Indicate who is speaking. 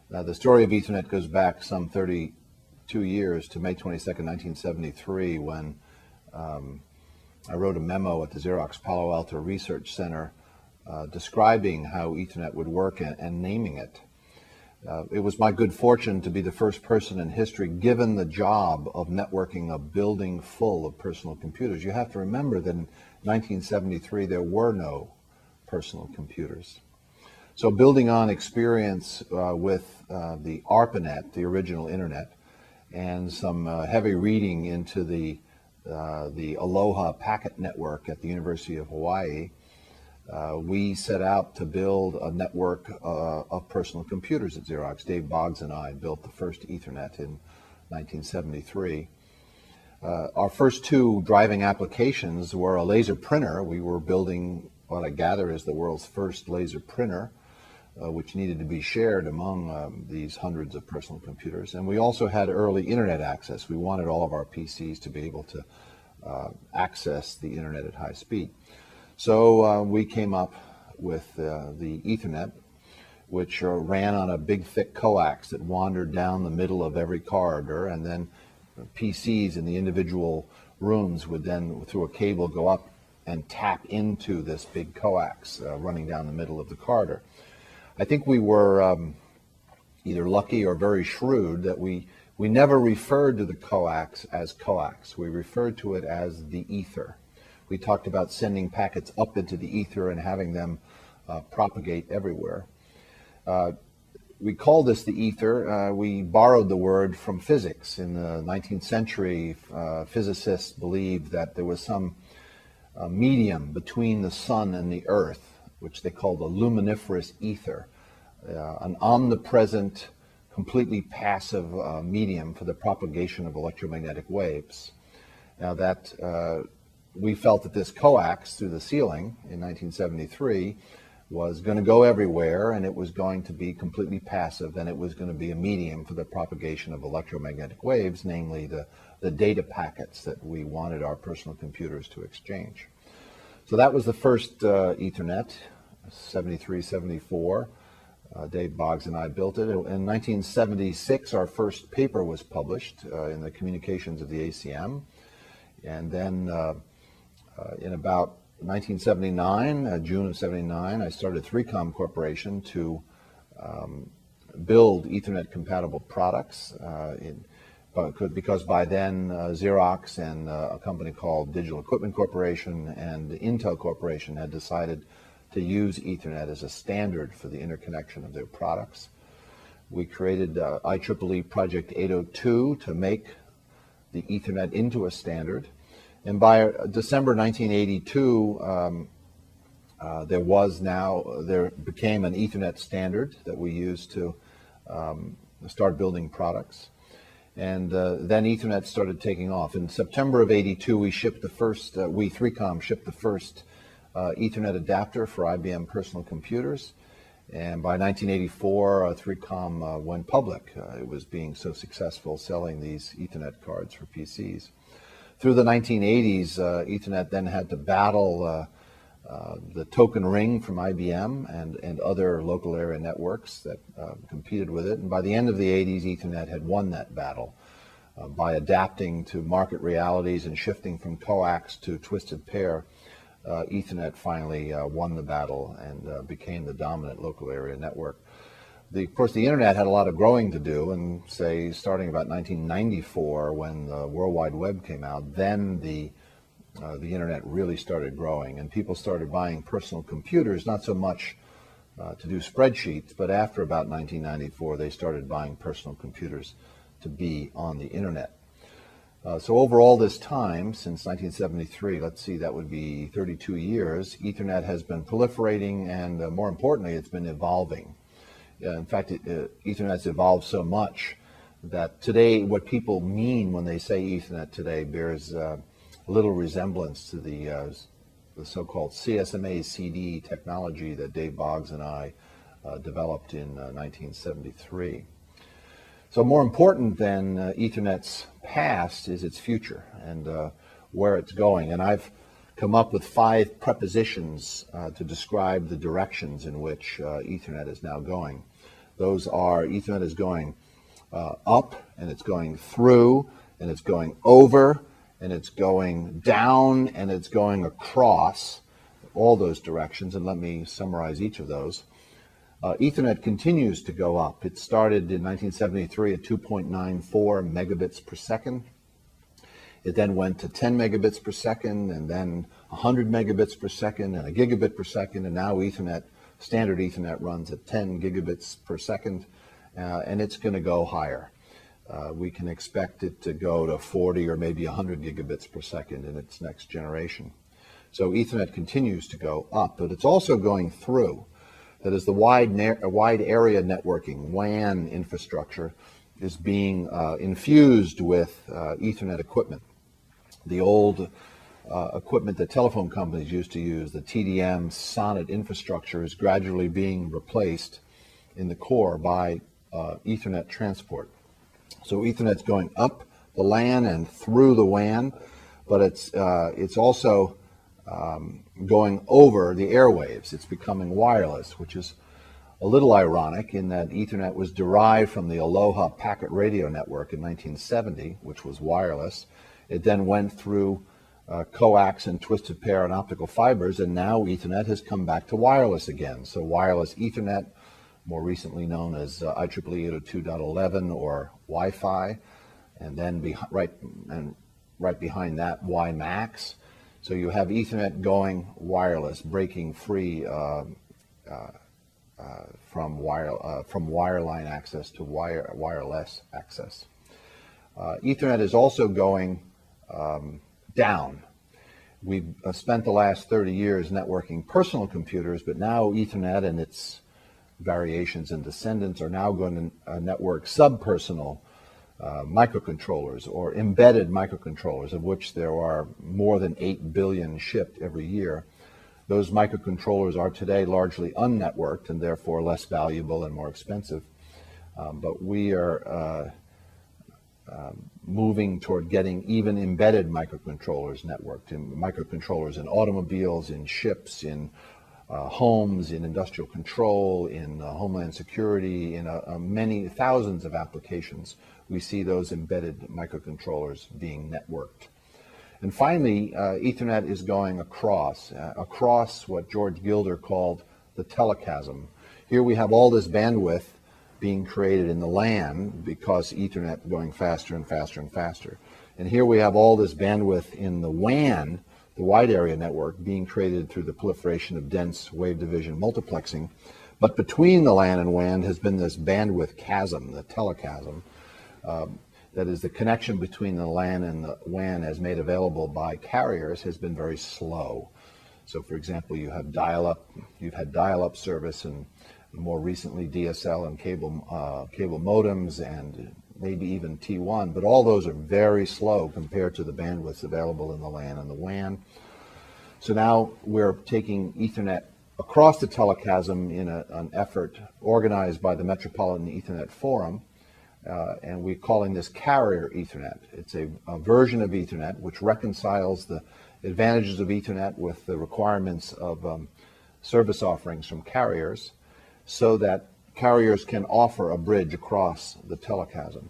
Speaker 1: Now, the story of Ethernet goes back some 32 years to May 22nd, 1973, when I wrote a memo at the Xerox Palo Alto Research Center describing how Ethernet would work and naming it. It was my good fortune to be the first person in history given the job of networking a building full of personal computers. You have to remember that in 1973 there were no personal computers. So building on experience with the ARPANET, the original internet, and some heavy reading into the Aloha packet network at the University of Hawaii, we set out to build a network of personal computers at Xerox. Dave Boggs and I built the first Ethernet in 1973. Our first two driving applications were a laser printer. We were building what I gather is the world's first laser printer, which needed to be shared among these hundreds of personal computers. And we also had early internet access. We wanted all of our PCs to be able to access the internet at high speed. So we came up with the Ethernet, which ran on a big thick coax that wandered down the middle of every corridor, and then PCs in the individual rooms would then, through a cable, go up and tap into this big coax running down the middle of the corridor. I think we were either lucky or very shrewd that we never referred to the coax as coax. We referred to it as the ether. We talked about sending packets up into the ether and having them propagate everywhere. We called this the ether. We borrowed the word from physics. In the 19th century, physicists believed that there was some medium between the sun and the earth, which they called a luminiferous ether, an omnipresent, completely passive medium for the propagation of electromagnetic waves. Now that we felt that this coax through the ceiling in 1973 was going to go everywhere, and it was going to be completely passive, and it was going to be a medium for the propagation of electromagnetic waves, namely the data packets that we wanted our personal computers to exchange. So that was the first Ethernet, 73, 74. Dave Boggs and I built it. In 1976, our first paper was published in the Communications of the ACM. And then in about 1979, June of 79, I started 3Com Corporation to build Ethernet-compatible products because by then Xerox and a company called Digital Equipment Corporation and Intel Corporation had decided to use Ethernet as a standard for the interconnection of their products. We created IEEE Project 802 to make the Ethernet into a standard. And by December 1982, there became an Ethernet standard that we used to start building products. And then Ethernet started taking off. In September of 82, we shipped the first, 3Com shipped the first Ethernet adapter for IBM personal computers. And by 1984, 3Com went public. It was being so successful selling these Ethernet cards for PCs. Through the 1980s, Ethernet then had to battle the token ring from IBM and other local area networks that competed with it. And by the end of the 80s, Ethernet had won that battle by adapting to market realities and shifting from coax to twisted pair. Ethernet finally won the battle and became the dominant local area network. Of course, the internet had a lot of growing to do, and say starting about 1994 when the World Wide Web came out, then the internet really started growing, and people started buying personal computers, not so much to do spreadsheets, but after about 1994 they started buying personal computers to be on the internet. So over all this time, since 1973, let's see, that would be 32 years, Ethernet has been proliferating, and more importantly, it's been evolving. In fact, Ethernet's evolved so much that today what people mean when they say Ethernet today bears a little resemblance to the so-called CSMA CD technology that Dave Boggs and I developed in 1973. So more important than Ethernet's past is its future and where it's going. And I've come up with 5 prepositions to describe the directions in which Ethernet is now going. Those are Ethernet is going up, and it's going through, and it's going over, and it's going down, and it's going across, all those directions. And let me summarize each of those. Ethernet continues to go up. It started in 1973 at 2.94 megabits per second. It then went to 10 megabits per second, and then 100 megabits per second, and a gigabit per second, and now Ethernet, standard Ethernet, runs at 10 gigabits per second, and it's going to go higher. We can expect it to go to 40 or maybe 100 gigabits per second in its next generation. So Ethernet continues to go up, but it's also going through. That is, the wide area networking, WAN infrastructure, is being infused with Ethernet equipment. The old equipment that telephone companies used to use, the TDM SONET infrastructure, is gradually being replaced in the core by Ethernet transport. So Ethernet's going up the LAN and through the WAN, but it's also going over the airwaves. It's becoming wireless, which is a little ironic in that Ethernet was derived from the Aloha packet radio network in 1970, which was wireless. It then went through coax and twisted pair and optical fibers, and now Ethernet has come back to wireless again. So wireless Ethernet, more recently known as IEEE 802.11 or Wi-Fi, and then right behind that WiMAX. So you have Ethernet going wireless, breaking free from wireline access to wireless access. Ethernet is also going down. We've spent the last 30 years networking personal computers, but now Ethernet and its variations and descendants are now going to network subpersonal microcontrollers or embedded microcontrollers, of which there are more than 8 billion shipped every year. Those microcontrollers are today largely unnetworked and therefore less valuable and more expensive. But we are moving toward getting even embedded microcontrollers networked, in microcontrollers in automobiles, in ships, in homes, in industrial control, in homeland security, in many thousands of applications. We see those embedded microcontrollers being networked. And finally, Ethernet is going across what George Gilder called the telechasm. Here we have all this bandwidth being created in the LAN because Ethernet going faster and faster and faster. And here we have all this bandwidth in the WAN, the wide area network, being created through the proliferation of dense wave division multiplexing. But between the LAN and WAN has been this bandwidth chasm, the telechasm. That is, the connection between the LAN and the WAN as made available by carriers has been very slow. So for example, you've had dial-up service, and more recently DSL and cable modems, and maybe even T1, but all those are very slow compared to the bandwidths available in the LAN and the WAN. So now we're taking Ethernet across the telechasm in an effort organized by the Metropolitan Ethernet Forum, and we're calling this Carrier Ethernet. It's a version of Ethernet which reconciles the advantages of Ethernet with the requirements of service offerings from carriers, so that carriers can offer a bridge across the telechasm.